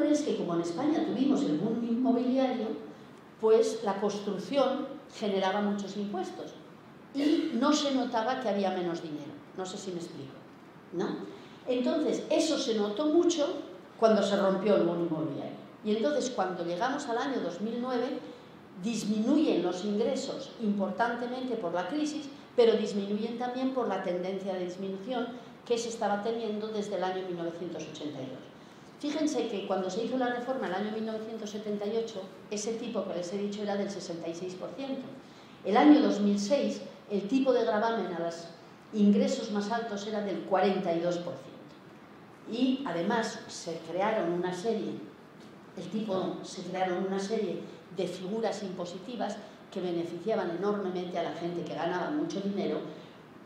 ocurre es que como en España tuvimos el boom inmobiliario, pues la construcción generaba muchos impuestos y no se notaba que había menos dinero. No sé si me explico, ¿no? Entonces, eso se notó mucho cuando se rompió el boom inmobiliario. Y entonces, cuando llegamos al año 2009, disminuyen los ingresos importantemente por la crisis, pero disminuyen también por la tendencia de disminución que se estaba teniendo desde el año 1982. Fíjense que cuando se hizo la reforma en el año 1978, ese tipo que les he dicho era del 66%. El año 2006, el tipo de gravamen a los ingresos más altos era del 42%. Y además se crearon una serie de figuras impositivas que beneficiaban enormemente a la gente que ganaba mucho dinero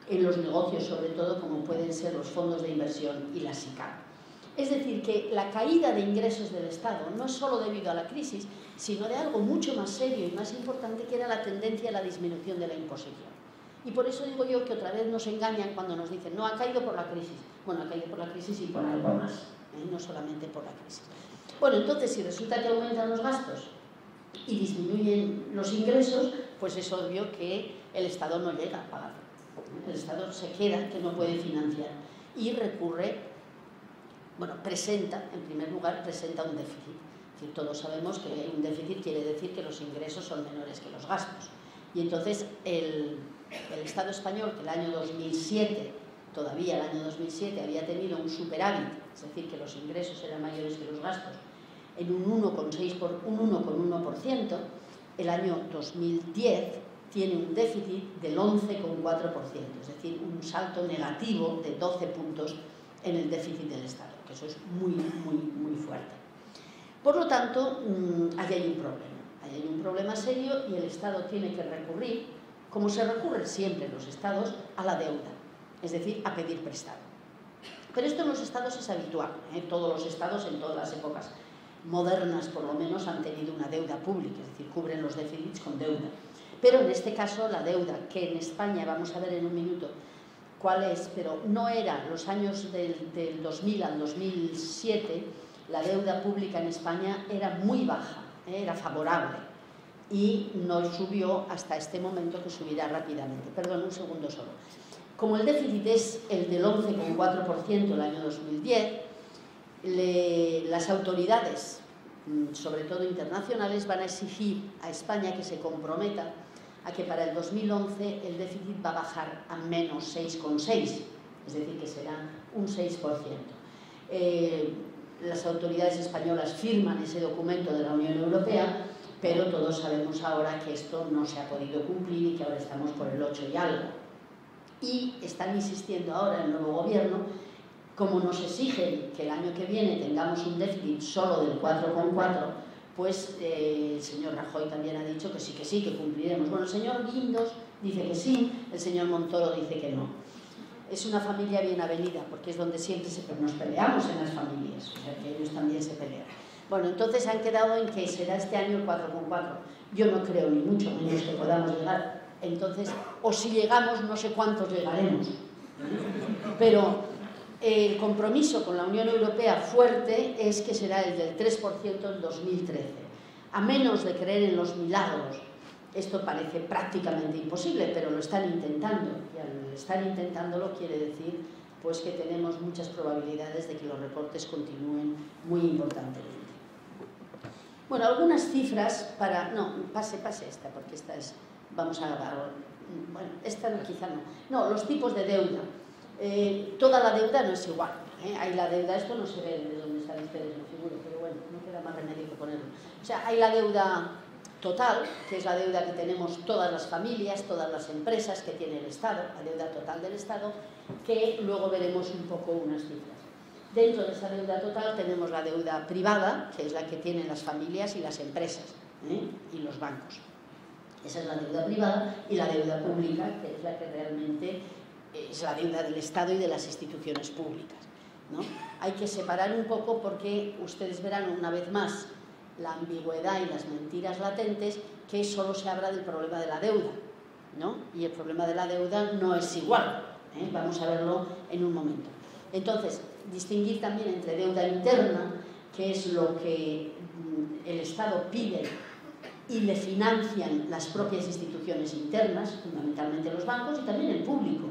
en los negocios, sobre todo, como pueden ser los fondos de inversión y la SICAV. Es decir, que la caída de ingresos del Estado no es solo debido a la crisis, sino de algo mucho más serio y más importante, que era la tendencia a la disminución de la imposición. Y por eso digo yo que otra vez nos engañan cuando nos dicen no, ha caído por la crisis. Bueno, ha caído por la crisis y por algo más, no solamente por la crisis. Bueno, entonces, si resulta que aumentan los gastos y disminuyen los ingresos, pues es obvio que el Estado no llega a pagar. El Estado se queda, que no puede financiar, y recurre, bueno, en primer lugar, presenta un déficit. Es decir, todos sabemos que un déficit quiere decir que los ingresos son menores que los gastos. Y entonces el Estado español, que el año 2007, todavía el año 2007, había tenido un superávit, es decir, que los ingresos eran mayores que los gastos, en un 1,1%, el año 2010 tiene un déficit del 11,4%, es decir, un salto negativo de 12 puntos en el déficit del Estado, que eso es muy, muy, muy fuerte. Por lo tanto, ahí hay un problema serio y el Estado tiene que recurrir, como se recurre siempre en los Estados, a la deuda, es decir, a pedir prestado. Pero esto en los Estados es habitual, todos los Estados en todas las épocas modernas, por lo menos, han tenido una deuda pública, es decir, cubren los déficits con deuda. Pero en este caso, la deuda, que en España, vamos a ver en un minuto cuál es, pero no era los años del 2000 al 2007, la deuda pública en España era muy baja, era favorable, y no subió hasta este momento, que subirá rápidamente. Perdón, un segundo solo. Como el déficit es el del 11,4% el año 2010, las autoridades, sobre todo internacionales, van a exigir a España que se comprometa a que para el 2011 el déficit va a bajar a menos 6,6, es decir, que será un 6%. Las autoridades españolas firman ese documento de la Unión Europea, pero todos sabemos ahora que esto no se ha podido cumplir y que ahora estamos por el 8 y algo. Y están insistiendo ahora el nuevo gobierno, como nos exigen que el año que viene tengamos un déficit solo del 4,4%, pues el señor Rajoy también ha dicho que sí, que cumpliremos. Bueno, el señor Guindos dice que sí, el señor Montoro dice que no. Es una familia bien avenida, porque es donde siempre nos peleamos en las familias, o sea que ellos también se pelean. Bueno, entonces han quedado en que será este año el 4,4%. Yo no creo ni mucho menos que podamos llegar. Entonces, o si llegamos, no sé cuántos llegaremos. Pero el compromiso con la Unión Europea fuerte es que será el del 3% en 2013. A menos de creer en los milagros, esto parece prácticamente imposible, pero lo están intentando. Y al estar intentándolo quiere decir pues, que tenemos muchas probabilidades de que los recortes continúen muy importantemente. Bueno, algunas cifras para... No, pase esta, porque esta es... Vamos a... Bueno, esta no, quizá no. No, los tipos de deuda. Toda la deuda no es igual. Hay la deuda, esto no se ve de dónde están ustedes, lo figuro, pero bueno, no queda más remedio que ponerlo. O sea, hay la deuda total, que es la deuda que tenemos todas las familias, todas las empresas que tiene el Estado, la deuda total del Estado, que luego veremos un poco unas cifras. Dentro de esa deuda total tenemos la deuda privada, que es la que tienen las familias y las empresas, y los bancos. Esa es la deuda privada, y la deuda pública, que es la que realmente es la deuda del Estado y de las instituciones públicas, ¿no? Hay que separar un poco porque ustedes verán una vez más la ambigüedad y las mentiras latentes, que solo se habla del problema de la deuda, ¿no? Y el problema de la deuda no es igual, Vamos a verlo en un momento. Entonces, distinguir también entre deuda interna que es lo que el Estado pide y le financian las propias instituciones internas, fundamentalmente los bancos y también el público.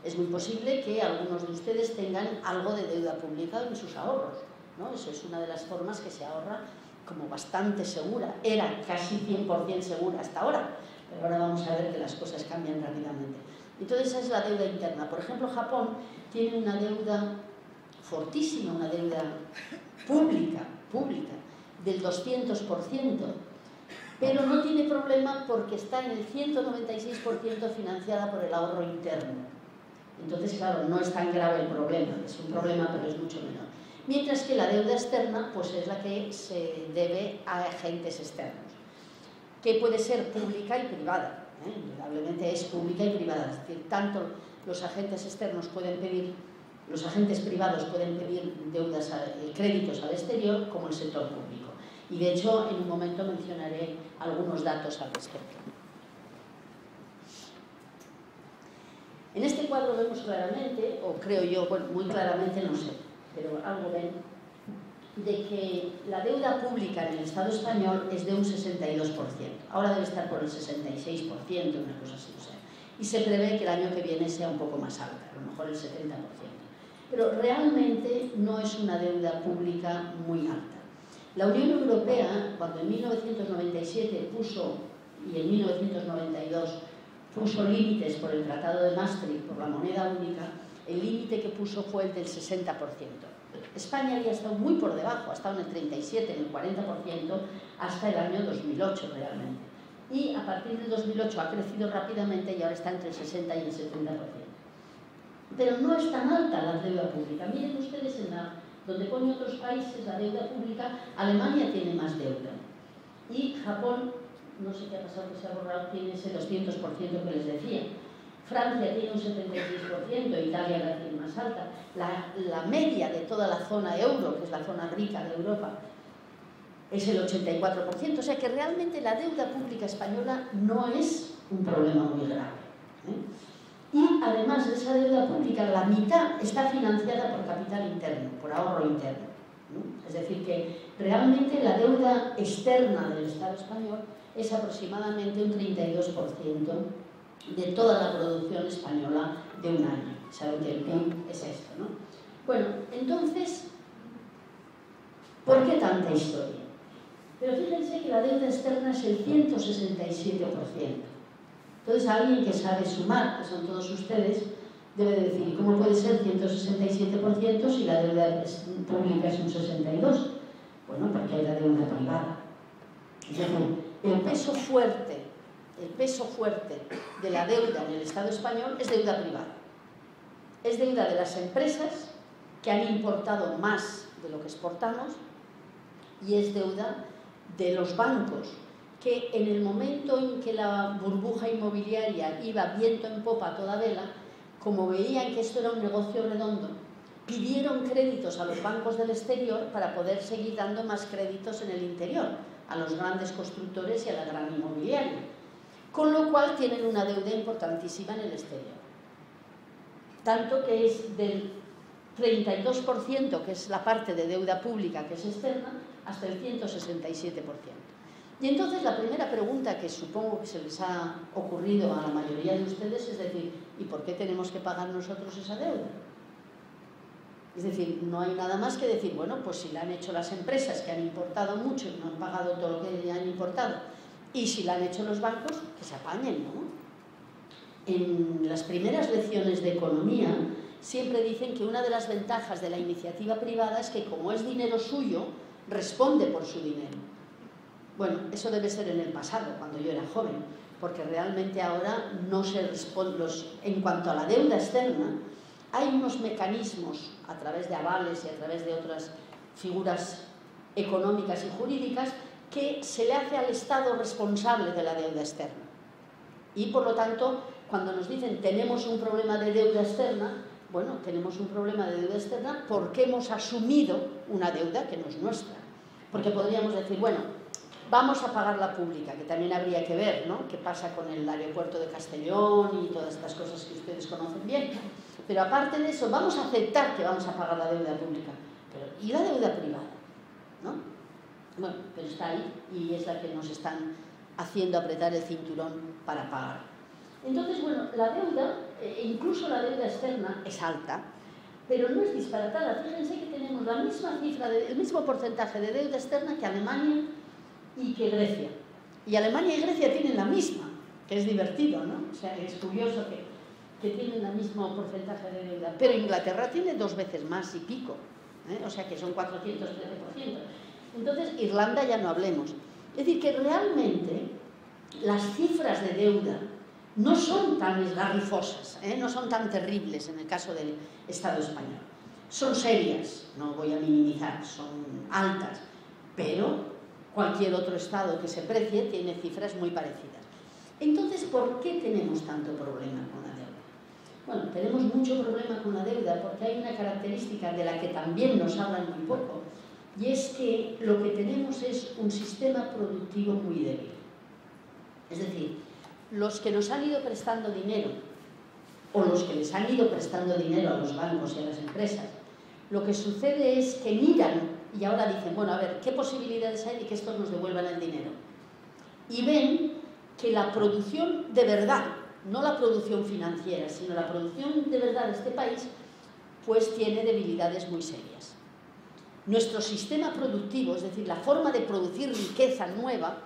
Es muy posible que algunos de ustedes tengan algo de deuda pública en sus ahorros, ¿no? Eso es una de las formas que se ahorra como bastante segura. Era casi 100% segura hasta ahora, pero ahora vamos a ver que las cosas cambian rápidamente. Entonces esa es la deuda interna. Por ejemplo, Japón tiene una deuda fortísima, una deuda pública, del 200%, pero no tiene problema porque está en el 196% financiada por el ahorro interno. Entonces, claro, no es tan grave el problema, es un problema pero es mucho menor. Mientras que la deuda externa pues es la que se debe a agentes externos, que puede ser pública y privada, indudablemente es pública y privada, es decir, tanto los agentes externos pueden pedir, los agentes privados pueden pedir deudas, créditos al exterior, como el sector público. Y de hecho, en un momento mencionaré algunos datos al respecto. En este cuadro vemos claramente, o creo yo, bueno, muy claramente, no sé, pero algo ven, de que la deuda pública en el Estado español es de un 62%. Ahora debe estar por el 66%, una cosa así, o sea. Y se prevé que el año que viene sea un poco más alta, a lo mejor el 70%. Pero realmente no es una deuda pública muy alta. La Unión Europea, cuando en 1997 puso, y en 1992 puso límites por el Tratado de Maastricht, por la moneda única, el límite que puso fue el del 60%. España había estado muy por debajo, ha estado en el 37, en el 40%, hasta el año 2008 realmente. Y a partir del 2008 ha crecido rápidamente y ahora está entre el 60 y el 70%. Pero no es tan alta la deuda pública. Miren ustedes donde pone otros países la deuda pública, Alemania tiene más deuda. Y Japón, no sé qué ha pasado que se ha borrado, tiene ese 200% que les decía. Francia tiene un 76%, Italia la tiene más alta. La media de toda la zona euro, que es la zona rica de Europa, es el 84%. O sea que realmente la deuda pública española no es un problema muy grave. Y además de esa deuda pública, la mitad está financiada por capital interno, por ahorro interno. Es decir, que realmente la deuda externa del Estado español es aproximadamente un 32% de toda la producción española de un año. Saben que el PIB es esto, ¿no? Bueno, entonces, ¿por qué tanta historia? Pero fíjense que la deuda externa es el 167%. Entonces, alguien que sabe sumar, que son todos ustedes, debe decir, ¿cómo puede ser 167% si la deuda pública es un 62%? Bueno, porque hay la deuda privada. Es decir, el peso fuerte de la deuda en el Estado español es deuda privada. Es deuda de las empresas que han importado más de lo que exportamos y es deuda de los bancos que en el momento en que la burbuja inmobiliaria iba viento en popa a toda vela, como veían que esto era un negocio redondo, pidieron créditos a los bancos del exterior para poder seguir dando más créditos en el interior, a los grandes constructores y a la gran inmobiliaria. Con lo cual tienen una deuda importantísima en el exterior. Tanto que es del 32%, que es la parte de deuda pública que es externa, hasta el 167%. Y entonces la primera pregunta que supongo que se les ha ocurrido a la mayoría de ustedes es decir, ¿y por qué tenemos que pagar nosotros esa deuda? Es decir, no hay nada más que decir, bueno, pues si la han hecho las empresas que han importado mucho y no han pagado todo lo que han importado, y si la han hecho los bancos, que se apañen, ¿no? En las primeras lecciones de economía siempre dicen que una de las ventajas de la iniciativa privada es que como es dinero suyo, responde por su dinero. Bueno, eso debe ser en el pasado, cuando yo era joven, porque realmente ahora no se responde. En cuanto a la deuda externa, hay unos mecanismos a través de avales y a través de otras figuras económicas y jurídicas que se le hace al Estado responsable de la deuda externa. Y por lo tanto, cuando nos dicen tenemos un problema de deuda externa, bueno, tenemos un problema de deuda externa porque hemos asumido una deuda que no es nuestra. Porque podríamos decir, bueno, vamos a pagar la pública, que también habría que ver, ¿no?, qué pasa con el aeropuerto de Castellón y todas estas cosas que ustedes conocen bien. Pero aparte de eso, vamos a aceptar que vamos a pagar la deuda pública. Pero, ¿y la deuda privada? ¿no? Bueno, pero está ahí y es la que nos están haciendo apretar el cinturón para pagar. Entonces, bueno, la deuda, incluso la deuda externa, es alta, pero no es disparatada. Fíjense que tenemos la misma cifra, el mismo porcentaje de deuda externa que Alemania y que Grecia. Y Alemania y Grecia tienen la misma, que es divertido, ¿no? O sea, es curioso que tienen el mismo porcentaje de deuda. Pero Inglaterra tiene 2 veces más y pico, ¿eh? O sea, que son 413%. Entonces, Irlanda ya no hablemos. Es decir, que realmente las cifras de deuda no son tan esgarrifosas, no son tan terribles en el caso del Estado español. Son serias, no voy a minimizar, son altas, pero cualquier otro Estado que se precie tiene cifras muy parecidas. Entonces, ¿por qué tenemos tanto problema con la deuda? Bueno, tenemos mucho problema con la deuda porque hay una característica de la que también nos hablan muy poco, y es que lo que tenemos es un sistema productivo muy débil. Es decir, los que nos han ido prestando dinero, o los que les han ido prestando dinero a los bancos y a las empresas, lo que sucede es que miran y ahora dicen, bueno, a ver, ¿qué posibilidades hay de que estos nos devuelvan el dinero? Y ven que la producción de verdad, no la producción financiera, sino la producción de verdad de este país, pues tiene debilidades muy serias. Nuestro sistema productivo, es decir, la forma de producir riqueza nueva,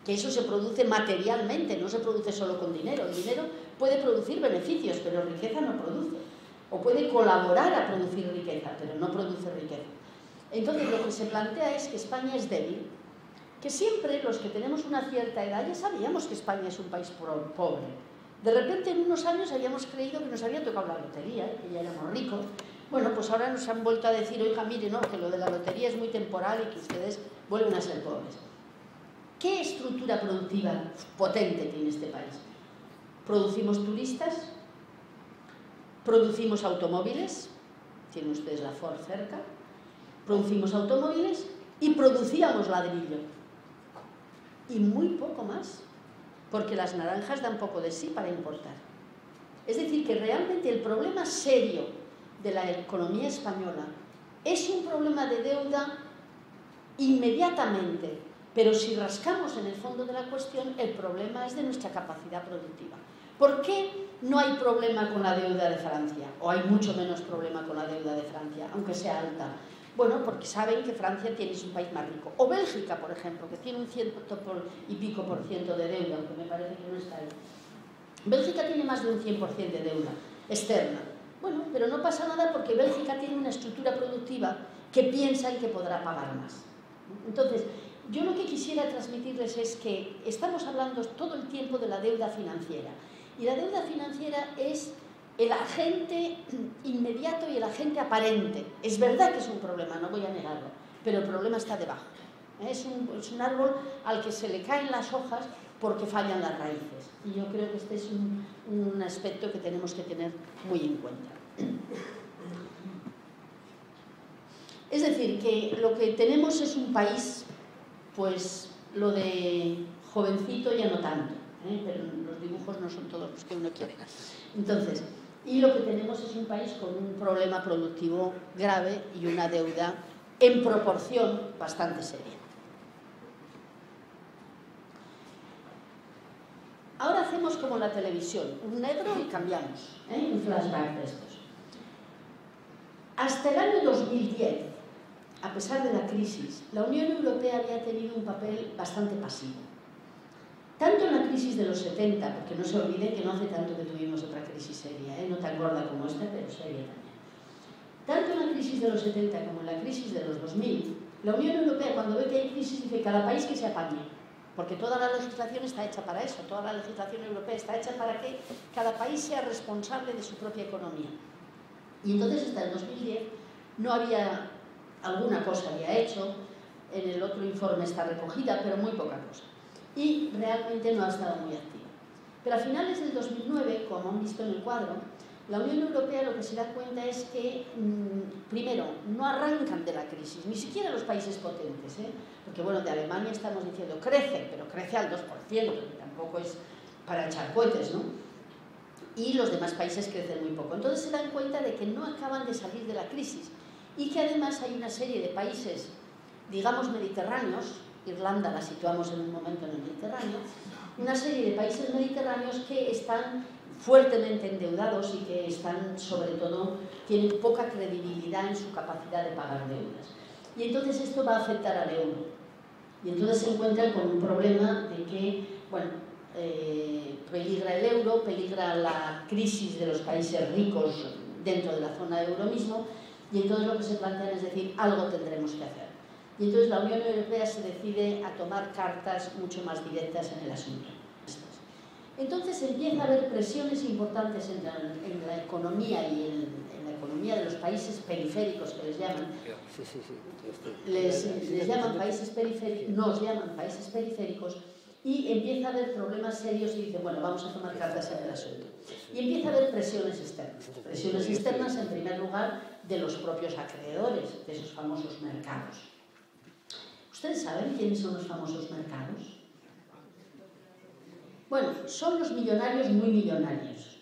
que eso se produce materialmente, no se produce solo con dinero. El dinero puede producir beneficios, pero riqueza no produce. O puede colaborar a producir riqueza, pero no produce riqueza. Entonces, lo que se plantea es que España es débil, que siempre los que tenemos una cierta edad ya sabíamos que España es un país pobre. De repente, en unos años habíamos creído que nos había tocado la lotería, que ya éramos ricos. Bueno, pues ahora nos han vuelto a decir, oiga, mire, no, que lo de la lotería es muy temporal y que ustedes vuelven a ser pobres. ¿Qué estructura productiva potente tiene este país? Producimos turistas, producimos automóviles, tienen ustedes la Ford cerca, producimos automóviles y producíamos ladrillo. Y muy poco más, porque las naranjas dan poco de sí para importar. Es decir, que realmente el problema serio de la economía española es un problema de deuda inmediatamente, pero si rascamos en el fondo de la cuestión, el problema es de nuestra capacidad productiva. ¿Por qué no hay problema con la deuda de Francia? O hay mucho menos problema con la deuda de Francia, aunque sea alta. Bueno, porque saben que Francia es un país más rico. O Bélgica, por ejemplo, que tiene un 100 y pico por ciento de deuda, aunque me parece que no está ahí. Bélgica tiene más de un 100% de deuda externa. Bueno, pero no pasa nada porque Bélgica tiene una estructura productiva que piensan que podrá pagar más. Entonces, yo lo que quisiera transmitirles es que estamos hablando todo el tiempo de la deuda financiera. Y la deuda financiera es el agente inmediato y el agente aparente. Es verdad que es un problema, no voy a negarlo, pero el problema está debajo. Es un árbol al que se le caen las hojas porque fallan las raíces. Y yo creo que este es un aspecto que tenemos que tener muy en cuenta. Es decir, que lo que tenemos es un país, pues lo de jovencito ya no tanto, pero los dibujos no son todos los que uno quiere. Entonces, y lo que tenemos es un país con un problema productivo grave y una deuda en proporción bastante seria. Ahora hacemos como la televisión, un negro y cambiamos, un flashback de estos. Hasta el año 2010, a pesar de la crisis, la Unión Europea había tenido un papel bastante pasivo. Tanto en la crisis de los 70, porque no se olviden que no hace tanto que tuvimos otra crisis seria, no tan gorda como esta, pero seria también. Tanto en la crisis de los 70 como en la crisis de los 2000, la Unión Europea, cuando ve que hay crisis, dice cada país que se apañe, porque toda la legislación está hecha para eso, toda la legislación europea está hecha para que cada país sea responsable de su propia economía. Y entonces hasta el 2010 no había, alguna cosa había hecho, en el otro informe está recogida, pero muy poca cosa. Y realmente no ha estado muy activa. Pero a finales del 2009, como han visto en el cuadro, la Unión Europea lo que se da cuenta es que, primero, no arrancan de la crisis, ni siquiera los países potentes, porque bueno, de Alemania estamos diciendo crece, pero crece al 2%, que tampoco es para echar cohetes, ¿no? Y los demás países crecen muy poco. Entonces se dan cuenta de que no acaban de salir de la crisis y que además hay una serie de países digamos, mediterráneos, Irlanda la situamos en un momento en el Mediterráneo, una serie de países mediterráneos que están fuertemente endeudados y que están, sobre todo, tienen poca credibilidad en su capacidad de pagar deudas. Y entonces esto va a afectar al euro. Y entonces se encuentran con un problema de que, bueno, peligra el euro, peligra la crisis de los países ricos dentro de la zona euro mismo, y entonces lo que se plantea es decir, algo tendremos que hacer. Y entonces la Unión Europea se decide a tomar cartas mucho más directas en el asunto. Entonces empieza a haber presiones importantes en la economía y en la economía de los países periféricos que les llaman. Les llaman países periféricos, nos llaman países periféricos, y empieza a haber problemas serios y dice, bueno, vamos a tomar cartas en el asunto. Y empieza a haber presiones externas. Presiones externas, en primer lugar, de los propios acreedores de esos famosos mercados. ¿Ustedes saben quiénes son los famosos mercados? Bueno, son los millonarios muy millonarios,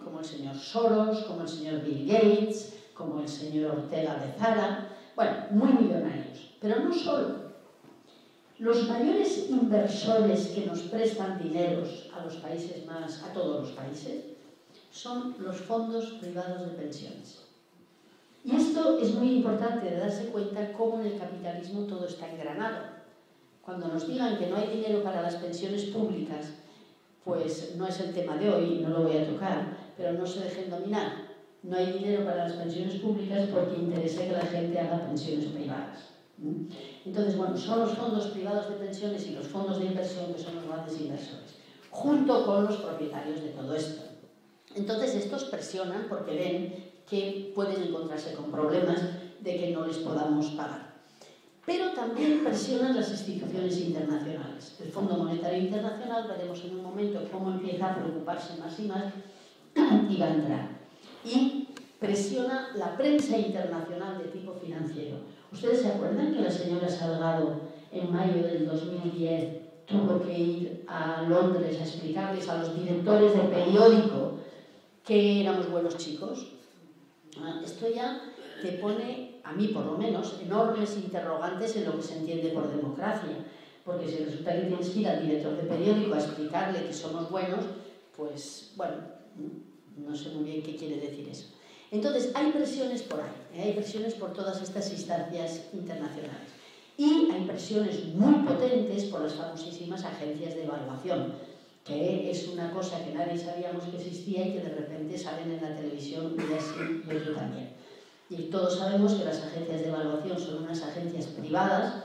como el señor Soros, como el señor Bill Gates, como el señor Ortega de Zara, bueno, muy millonarios. Pero no solo. Los mayores inversores que nos prestan dineros a los países a todos los países, son los fondos privados de pensiones. Y esto es muy importante de darse cuenta cómo en el capitalismo todo está engranado. Cuando nos digan que no hay dinero para las pensiones públicas, pues no es el tema de hoy, no lo voy a tocar, pero no se dejen dominar. No hay dinero para las pensiones públicas porque interesa que la gente haga pensiones privadas. Entonces, bueno, son los fondos privados de pensiones y los fondos de inversión que son los grandes inversores, junto con los propietarios de todo esto. Entonces, estos presionan porque ven que pueden encontrarse con problemas de que no les podamos pagar. Pero también presionan las instituciones internacionales. El Fondo Monetario Internacional, veremos en un momento cómo empieza a preocuparse más y más y va a entrar. Y presiona la prensa internacional de tipo financiero. ¿Ustedes se acuerdan que la señora Salgado en mayo del 2010 tuvo que ir a Londres a explicarles a los directores del periódico que éramos buenos chicos? Esto ya te pone, a mí por lo menos, enormes interrogantes en lo que se entiende por democracia, porque si resulta que tienes que ir al director de periódico a explicarle que somos buenos, pues bueno, no sé muy bien qué quiere decir eso. Entonces hay presiones por ahí, hay presiones por todas estas instancias internacionales, y hay presiones muy potentes por las famosísimas agencias de evaluación, que es una cosa que nadie sabíamos que existía y que de repente salen en la televisión y así y otro también. Y todos sabemos que las agencias de evaluación son unas agencias privadas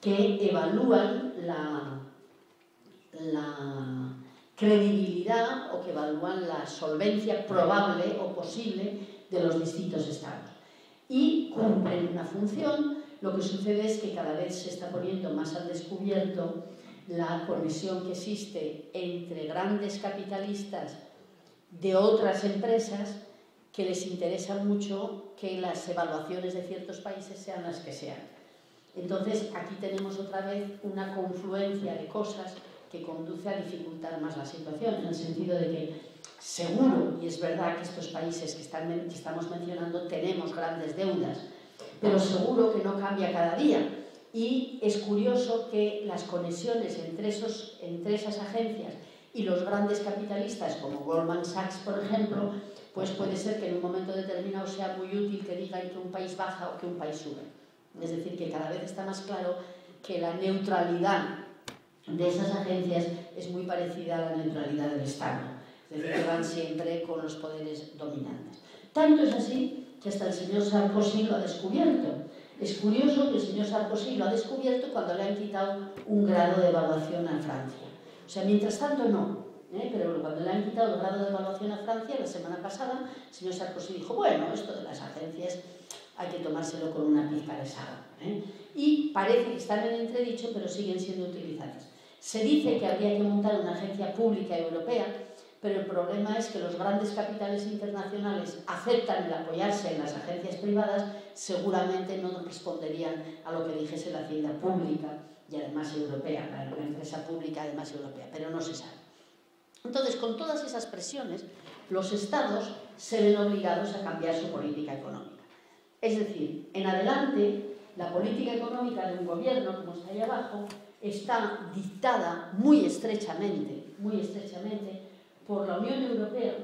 que evalúan la credibilidad o que evalúan la solvencia probable o posible de los distintos estados. Y cumplen una función. Lo que sucede es que cada vez se está poniendo más al descubierto la conexión que existe entre grandes capitalistas de otras empresas que les interesa mucho que las evaluaciones de ciertos países sean las que sean. Entonces, aquí tenemos otra vez una confluencia de cosas que conduce a dificultar más la situación, en el sentido de que seguro, y es verdad que estos países que estamos mencionando tenemos grandes deudas, pero seguro que no cambia cada día. Y es curioso que las conexiones entre esas agencias y los grandes capitalistas, como Goldman Sachs, por ejemplo, pues puede ser que en un momento determinado sea muy útil que digan que un país baja o que un país sube. Es decir, que cada vez está más claro que la neutralidad de esas agencias es muy parecida a la neutralidad del Estado. Es decir, que van siempre con los poderes dominantes. Tanto es así que hasta el señor Sarkozy lo ha descubierto. Es curioso que el señor Sarkozy lo ha descubierto cuando le han quitado un grado de evaluación a Francia. O sea, mientras tanto no, pero cuando le han quitado el grado de evaluación a Francia, la semana pasada, el señor Sarkozy dijo, bueno, esto de las agencias hay que tomárselo con una pizca de sal. Y parece que están en entredicho, pero siguen siendo utilizadas. Se dice que habría que montar una agencia pública europea, pero el problema es que los grandes capitales internacionales aceptan el apoyarse en las agencias privadas, seguramente no responderían a lo que dijese la hacienda pública y además europea, la empresa pública además europea, pero no se sabe. Entonces, con todas esas presiones, los estados se ven obligados a cambiar su política económica. Es decir, en adelante La política económica de un gobierno, como está ahí abajo, está dictada muy estrechamente por la Unión Europea,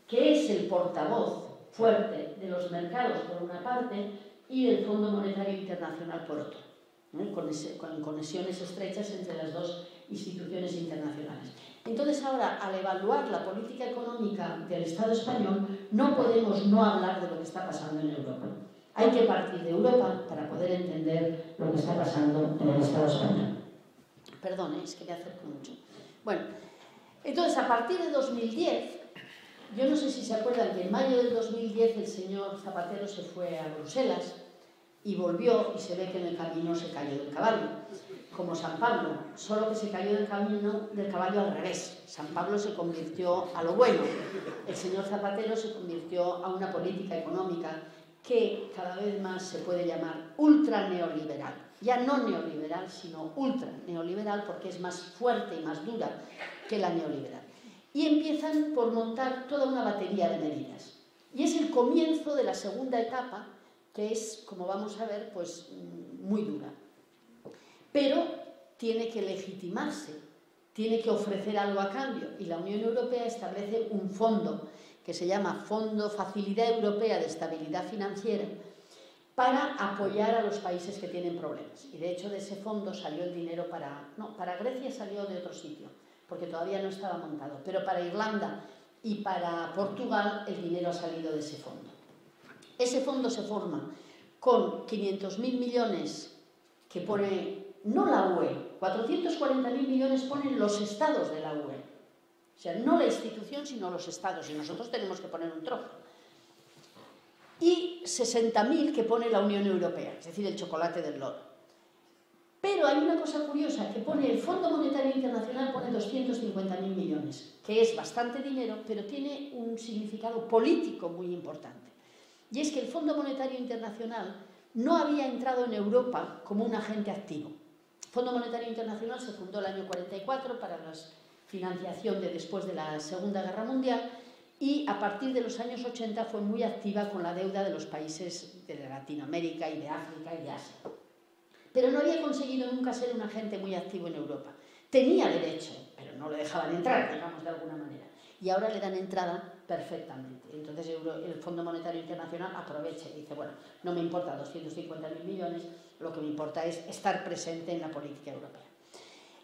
que es el portavoz fuerte de los mercados por una parte y del Fondo Monetario Internacional por otro, con conexiones estrechas entre las dos instituciones internacionales. Entonces ahora, al evaluar la política económica del Estado español, no podemos no hablar de lo que está pasando en Europa. Hay que partir de Europa para poder entender lo que está pasando en el Estado español. Perdón, es que me acerco mucho. Bueno, entonces a partir de 2010, yo no sé si se acuerdan que en mayo del 2010 el señor Zapatero se fue a Bruselas y volvió y se ve que en el camino se cayó del caballo, como San Pablo, solo que se cayó del caballo al revés. San Pablo se convirtió a lo bueno, el señor Zapatero se convirtió a una política económica que cada vez más se puede llamar ultra neoliberal. Ya no neoliberal, sino ultra neoliberal, porque es más fuerte y más dura que la neoliberal. Y empiezan por montar toda una batería de medidas. Y es el comienzo de la segunda etapa, que es, como vamos a ver, pues muy dura. Pero tiene que legitimarse, tiene que ofrecer algo a cambio. Y la Unión Europea establece un fondo que se llama Fondo Facilidad Europea de Estabilidad Financiera, para apoyar a los países que tienen problemas. Y de hecho de ese fondo salió el dinero para Grecia salió de otro sitio, porque todavía no estaba montado, pero para Irlanda y para Portugal el dinero ha salido de ese fondo. Ese fondo se forma con 500.000 millones que pone, no la UE, 440.000 millones ponen los estados de la UE. O sea, no la institución, sino los estados, y nosotros tenemos que poner un trozo. Y 60.000 que pone la Unión Europea, es decir, el chocolate del loro. Pero hay una cosa curiosa, que pone el Fondo Monetario Internacional, pone 250.000 millones, que es bastante dinero, pero tiene un significado político muy importante. Y es que el Fondo Monetario Internacional no había entrado en Europa como un agente activo. El Fondo Monetario Internacional se fundó el año 44 para la financiación de después de la Segunda Guerra Mundial, y a partir de los años 80 fue muy activa con la deuda de los países de Latinoamérica y de África y de Asia. Pero no había conseguido nunca ser un agente muy activo en Europa. Tenía derecho, pero no le dejaban entrar, digamos, de alguna manera. Y ahora le dan entrada perfectamente. Entonces el Fondo Monetario Internacional aprovecha y dice, bueno, no me importa 250.000 millones, lo que me importa es estar presente en la política europea.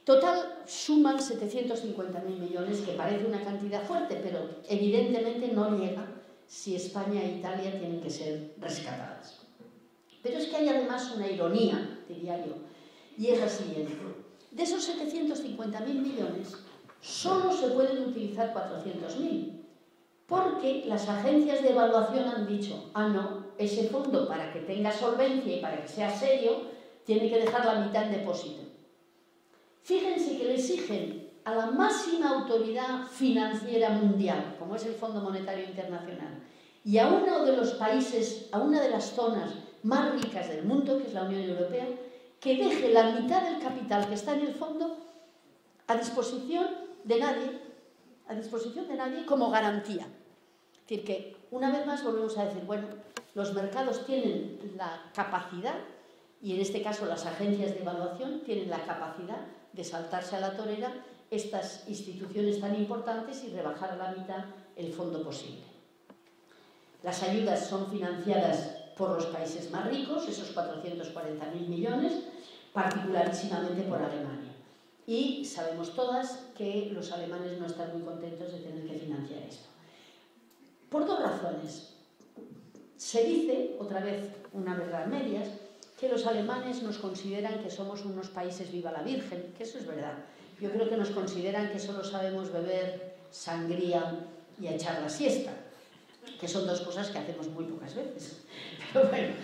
Total, suman 750.000 millones, que parece una cantidad fuerte, pero evidentemente no llega si España e Italia tienen que ser rescatadas. Pero es que hay además una ironía, diría yo, y es la siguiente. De esos 750.000 millones, solo se pueden utilizar 400.000, porque las agencias de evaluación han dicho, no, ese fondo para que tenga solvencia y para que sea serio, tiene que dejar la mitad en depósito. Fíjense que le exigen a la máxima autoridad financiera mundial, como es el Fondo Monetario Internacional, y a uno de los países, a una de las zonas más ricas del mundo, que es la Unión Europea, que deje la mitad del capital que está en el fondo a disposición de nadie como garantía. Es decir, que una vez más volvemos a decir, bueno, los mercados tienen la capacidad, y en este caso las agencias de evaluación tienen la capacidad de saltarse a la torera estas instituciones tan importantes y rebajar a la mitad el fondo posible. Las ayudas son financiadas por los países más ricos, esos 440.000 millones, particularísimamente por Alemania. Y sabemos todas que los alemanes no están muy contentos de tener que financiar esto. Por dos razones. Se dice, otra vez una verdad a medias, que los alemanes nos consideran que somos unos países viva la Virgen, que eso es verdad. Yo creo que nos consideran que solo sabemos beber sangría y echar la siesta, que son dos cosas que hacemos muy pocas veces. Pero bueno,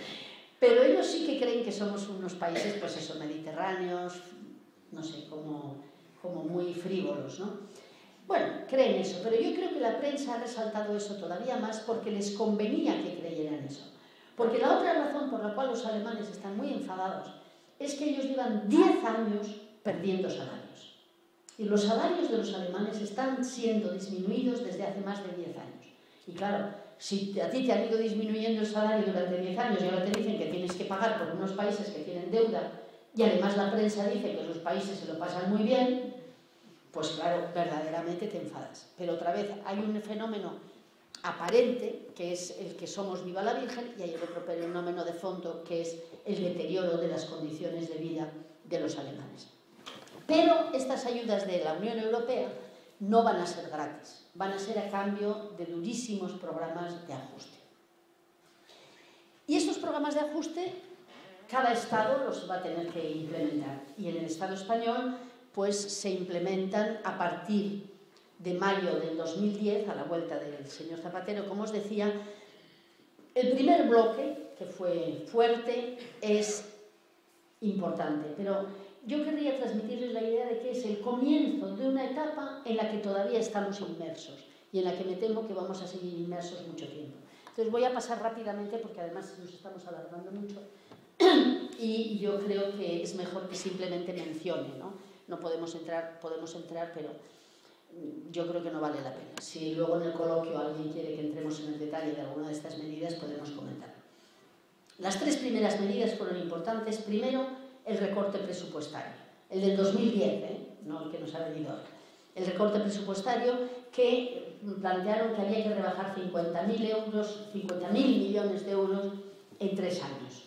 pero ellos sí que creen que somos unos países, pues eso, mediterráneos, no sé, como muy frívolos, ¿no? Bueno, creen eso, pero yo creo que la prensa ha resaltado eso todavía más porque les convenía que creyeran eso. Porque la otra razón por la cual los alemanes están muy enfadados es que ellos llevan 10 años perdiendo salarios. Y los salarios de los alemanes están siendo disminuidos desde hace más de 10 años. Y claro, si a ti te han ido disminuyendo el salario durante 10 años y ahora te dicen que tienes que pagar por unos países que tienen deuda y además la prensa dice que esos países se lo pasan muy bien, pues claro, verdaderamente te enfadas. Pero otra vez, hay un fenómeno aparente, que es el que somos viva la Virgen, y hay otro fenómeno de fondo, que es el deterioro de las condiciones de vida de los alemanes. Pero estas ayudas de la Unión Europea no van a ser gratis, van a ser a cambio de durísimos programas de ajuste. Y estos programas de ajuste, cada Estado los va a tener que implementar. Y en el Estado español, pues se implementan a partir de mayo del 2010, a la vuelta del señor Zapatero, como os decía. El primer bloque, que fue fuerte, es importante, pero yo querría transmitirles la idea de que es el comienzo de una etapa en la que todavía estamos inmersos y en la que me temo que vamos a seguir inmersos mucho tiempo. Entonces voy a pasar rápidamente porque además nos estamos alargando mucho y yo creo que es mejor que simplemente mencione, ¿no? No podemos entrar, pero yo creo que no vale la pena. Si luego en el coloquio alguien quiere que entremos en el detalle de alguna de estas medidas, podemos comentar. Las tres primeras medidas fueron importantes. Primero, el recorte presupuestario, el del 2010, no el que nos ha venido ahora. El recorte presupuestario que plantearon que había que rebajar 50.000 millones de euros en 3 años.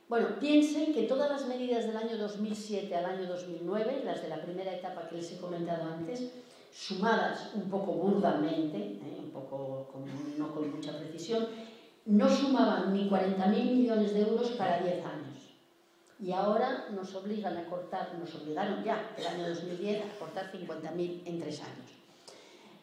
Bueno, piensen que todas las medidas del año 2007 al año 2009, las de la primera etapa que les he comentado antes, sumadas un poco burdamente, no con mucha precisión, no sumaban ni 40.000 millones de euros para 10 años. Y ahora nos obligaron ya, el año 2010, a cortar 50.000 en 3 años.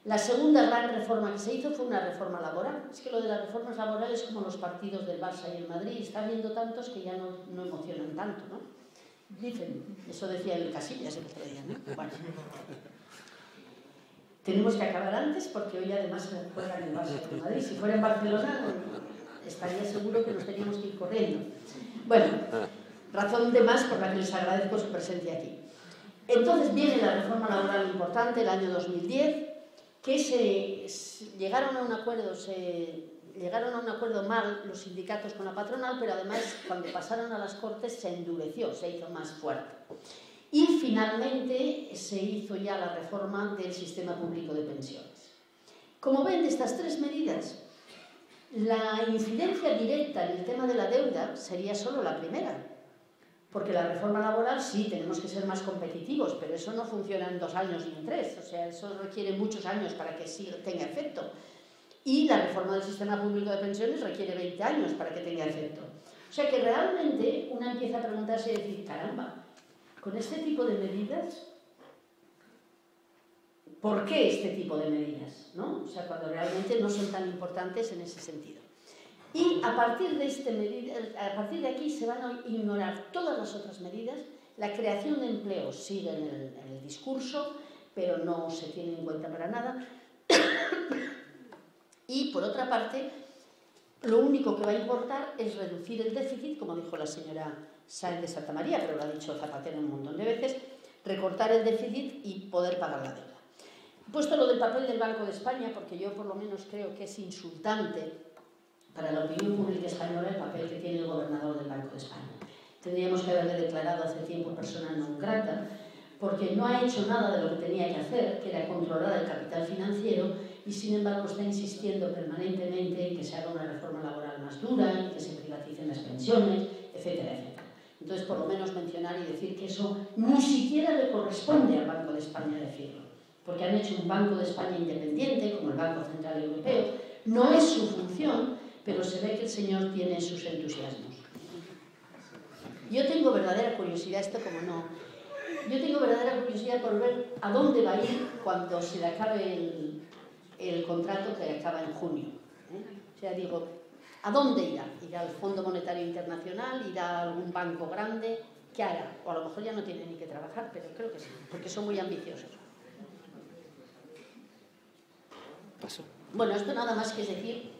La segunda gran reforma que se hizo fue una reforma laboral. Es que lo de las reformas laborales es como los partidos del Barça y el Madrid, está habiendo tantos que ya no emocionan tanto, ¿no? Dicen, eso decía el Casillas el otro día, ¿no? Bueno. Tenemos que acabar antes porque hoy además se juega en el Barça y el Madrid. Si fuera en Barcelona, estaría seguro que nos teníamos que ir corriendo. Bueno, razón de más por la que les agradezco su presencia aquí. Entonces viene la reforma laboral importante, el año 2010, que llegaron a un acuerdo mal los sindicatos con la patronal, pero además cuando pasaron a las Cortes se endureció, se hizo más fuerte. Y finalmente se hizo ya la reforma del sistema público de pensiones. Como ven, de estas tres medidas, la incidencia directa en el tema de la deuda sería solo la primera. Porque la reforma laboral sí, tenemos que ser más competitivos, pero eso no funciona en 2 años ni en 3, o sea, eso requiere muchos años para que sí tenga efecto. Y la reforma del sistema público de pensiones requiere 20 años para que tenga efecto. O sea que realmente una empieza a preguntarse y decir, caramba, con este tipo de medidas, ¿por qué este tipo de medidas? ¿No? O sea, cuando realmente no son tan importantes en ese sentido. Y a partir de aquí se van a ignorar todas las otras medidas. La creación de empleos sigue en el discurso, pero no se tiene en cuenta para nada. Y por otra parte, lo único que va a importar es reducir el déficit, como dijo la señora Sáenz de Santamaría, pero lo ha dicho Zapatero un montón de veces, recortar el déficit y poder pagar la deuda. He puesto lo del papel del Banco de España porque yo por lo menos creo que es insultante para la opinión pública española el papel que tiene el gobernador del Banco de España. Tendríamos que haberle declarado hace tiempo persona non grata, porque no ha hecho nada de lo que tenía que hacer, que era controlar el capital financiero, y sin embargo está insistiendo permanentemente en que se haga una reforma laboral más dura, en que se privaticen las pensiones, etcétera, etcétera. Entonces, por lo menos mencionar y decir que eso ni siquiera le corresponde al Banco de España decirlo, porque han hecho un Banco de España independiente, como el Banco Central Europeo, no es su función, pero se ve que el señor tiene sus entusiasmos. Yo tengo verdadera curiosidad, yo tengo verdadera curiosidad por ver a dónde va a ir cuando se le acabe el contrato que acaba en junio. O sea, digo, ¿a dónde irá? ¿Irá al Fondo Monetario Internacional? ¿Irá a algún banco grande? ¿Qué hará? O a lo mejor ya no tiene ni que trabajar, pero creo que sí, porque son muy ambiciosos. ¿Pasó? Bueno, esto nada más que es decir,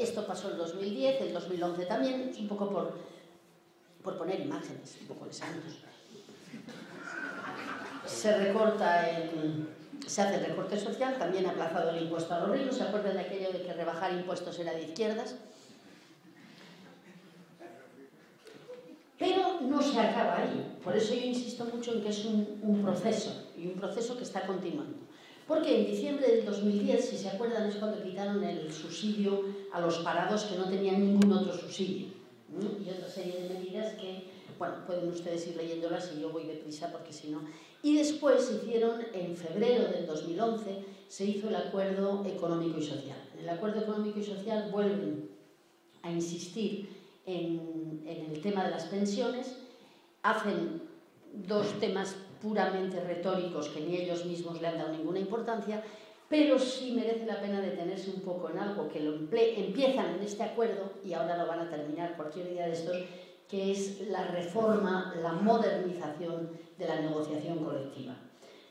esto pasó en 2010, en 2011 también, es un poco por poner imágenes, un poco de santos. Se recorta se hace el recorte social, también ha aplazado el impuesto a los ricos. ¿Se acuerdan de aquello de que rebajar impuestos era de izquierdas? Pero no se acaba ahí. Por eso yo insisto mucho en que es un proceso, y un proceso que está continuando. Porque en diciembre del 2010, si se acuerdan, es cuando quitaron el subsidio a los parados que no tenían ningún otro subsidio. Y otra serie de medidas que, bueno, pueden ustedes ir leyéndolas y yo voy deprisa porque si no. Y después se hicieron, en febrero del 2011, se hizo el Acuerdo Económico y Social. En el Acuerdo Económico y Social vuelven a insistir en el tema de las pensiones, hacen dos temas puramente retóricos que ni ellos mismos le han dado ninguna importancia, pero sí merece la pena detenerse un poco en algo que lo empiezan en este acuerdo y ahora lo van a terminar cualquier día de estos, que es la reforma, la modernización de la negociación colectiva.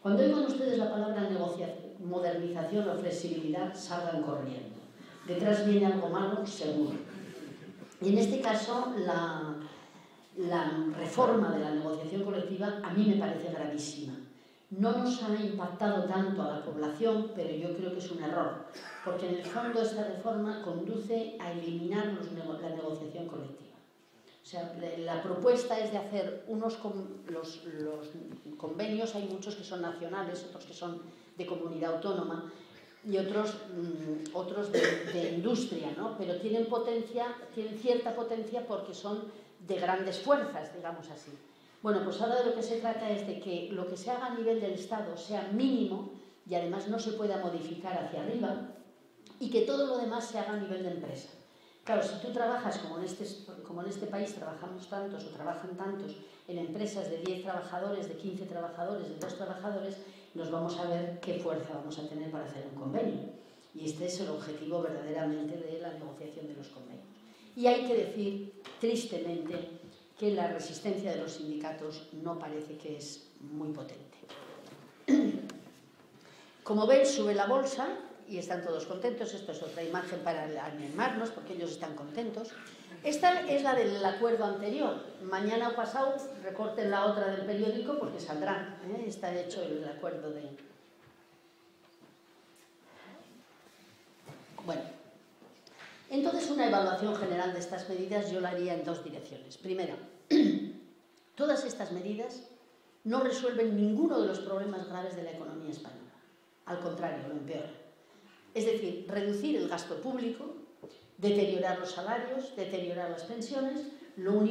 Cuando oigan ustedes la palabra modernización o flexibilidad, salgan corriendo. Detrás viene algo malo, seguro. Y en este caso, la reforma de la negociación colectiva a mí me parece gravísima. No nos ha impactado tanto a la población, pero yo creo que es un error, porque en el fondo esta reforma conduce a eliminar la negociación colectiva. O sea, la propuesta es de hacer los convenios, hay muchos que son nacionales, otros que son de comunidad autónoma y otros de industria, ¿no? Pero tienen cierta potencia porque son de grandes fuerzas, digamos así. Bueno, pues ahora de lo que se trata es de que lo que se haga a nivel del Estado sea mínimo y además no se pueda modificar hacia arriba y que todo lo demás se haga a nivel de empresa. Claro, si tú trabajas, como en este país trabajamos tantos o trabajan tantos en empresas de 10 trabajadores, de 15 trabajadores, de 2 trabajadores, nos vamos a ver qué fuerza vamos a tener para hacer un convenio. Y este es el objetivo verdaderamente de la negociación de los convenios. Y hay que decir, tristemente, que la resistencia de los sindicatos no parece que es muy potente. Como ven, sube la bolsa y están todos contentos. Esto es otra imagen para animarnos porque ellos están contentos. Esta es la del acuerdo anterior. Mañana o pasado recorten la otra del periódico porque saldrá. Está hecho el acuerdo de... Bueno, entonces una evaluación general de estas medidas yo la haría en dos direcciones. Primera, todas estas medidas no resuelven ninguno de los problemas graves de la economía española. Al contrario, lo empeoran. Es decir, reducir el gasto público, deteriorar los salarios, deteriorar las pensiones, lo único